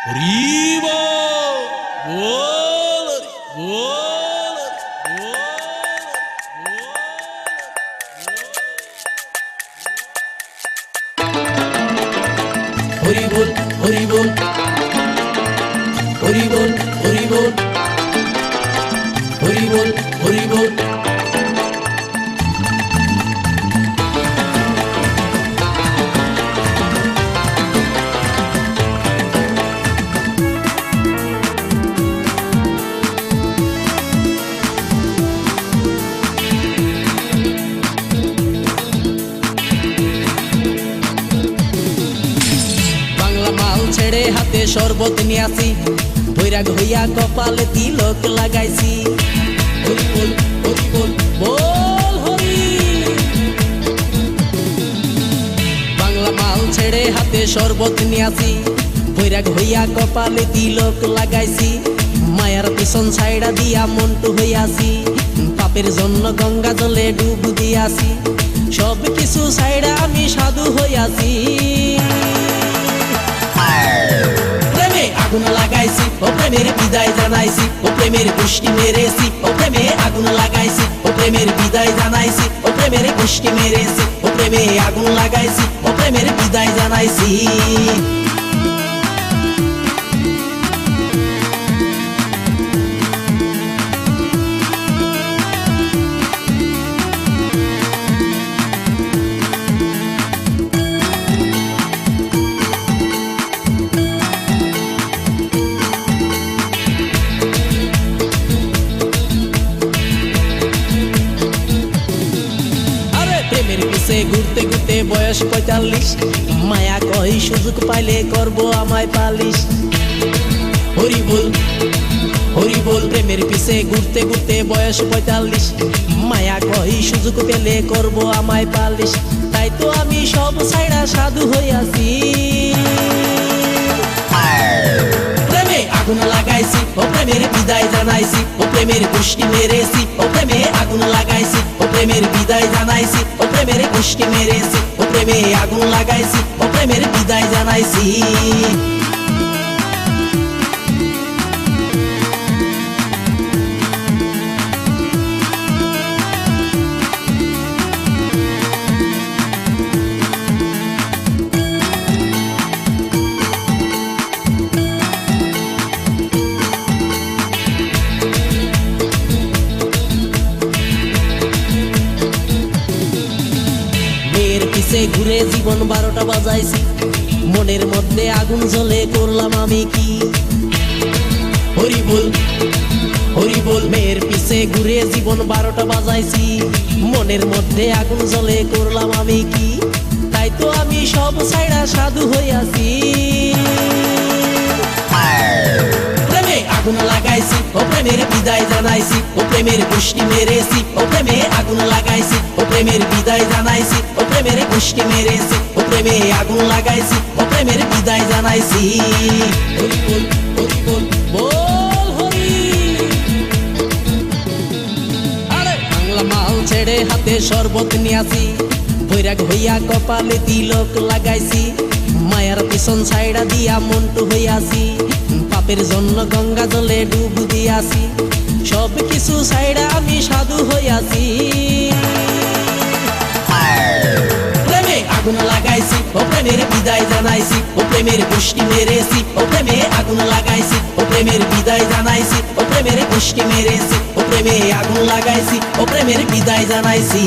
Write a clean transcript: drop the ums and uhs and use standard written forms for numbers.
হরি বল বল বল হরি বল হরি বল হরি বল হরি বল হরি বল হরি বল ছেড়ে হাতে শরবত নিয়ে আসি, বৈরাগ হইয়া কপালে তিলক লাগাইছি। হরি বল হরি বল বল হরি। বাংলা মাল ছেড়ে হাতে শরবত নিয়ে আসি, বৈরাগ হইয়া কপালে তিলক লাগাইছি। মায়ার পিছন ছাইড়া দিয়া মন্টু হইয়াছি, পাপের জন্য গঙ্গা জলে ডুব দিয়াছি। সব কিছু ছাইড়া আমি সাধু হইয়াছি। প্রেমে আগুন লাগাইছি, ও প্রেমের বিদায় জানাইছি, ও প্রেমের গোষ্ঠী মেরেছি। ও প্রেমে আগুন লাগাইছি, ও প্রেমের বিদায় জানাইছি, ও প্রেমের গোষ্ঠী মেরেছি। ও প্রেমে আগুন লাগাইছি, ও প্রেমের বিদায় জানাইছি। প্রেমের পিছে ঘুরতে ঘুরতে বয়স ৪৫, মায়া কই সুযোগ পাইলে করব আমায় পালিশ। হরি বল হরি বল। প্রেমের পিছে ঘুরতে ঘুরতে বয়স ৪৫, মায়া কই সুযোগ পেলে করব আমায় পালিশ। তাই তো আমি সব ছাইড়া সাধু হইয়াছি। প্রেমে আগুন লাগাইছি, ও প্রেমের বিদায় জানাইছি, ও প্রেমের গোষ্ঠী মেরেছি। ও প্রেমে আগুন লাগাইছি, ও প্রেমের বিদায় জানাইছি, ও প্রেমের গোষ্ঠী মেরেছি। ও প্রেমে আগুন লাগাইছি, ও প্রেমের বিদায় জানাইছি। ঘুরে জীবন ১২টা বাজাইছি, মনের মধ্যে আগুন জ্বলে করলাম আমি কি। হরি বল হরি বল। মেয়ের পিছে ঘুরে জীবন ১২টা বাজাইছি, মনের মধ্যে আগুন জ্বলে করলাম আমি কি। তাই তো আমি সব ছাইড়া সাধু হইয়াছি। প্রেমে আগুন লাগাইছি, ও প্রেমের বিদায় জানাইছি, ও প্রেমের গোষ্ঠী মেরেছি। ও প্রেমে আগুন লাগাইছি, ও প্রেমের বিদায় জানাইছি, ও প্রেমের গোষ্ঠী মেরেছি। ও প্রেমে আগুন লাগাইছি, ও প্রেমের বিদায় জানাইছি। হরি বল হরি বল বল হরি। আরে বাংলা মাল ছেড়ে হাতে শরবত নিয়াছি, বৈরাগ হইয়া কপালে তিলক লাগাইছি। মায়ার পিছন ছাইড়া দিয়া মন্টু হইয়াছি, পাপের জন্য গঙ্গা জলে ডুব দিয়াছি। সব কিছু ছাইড়া আমি সাধু হইয়াছি। প্রেমে আগুন লাগাইছি, ও প্রেমের বিদায় জানাইছি, ও প্রেমের গোষ্ঠী মেরেছি। ও প্রেমে আগুন লাগাইছি, ও প্রেমের বিদায় জানাইছি, ও প্রেমের গোষ্ঠী মেরেছি। ও প্রেমে আগুন লাগাইছি, ও প্রেমের বিদায় জানাইছি।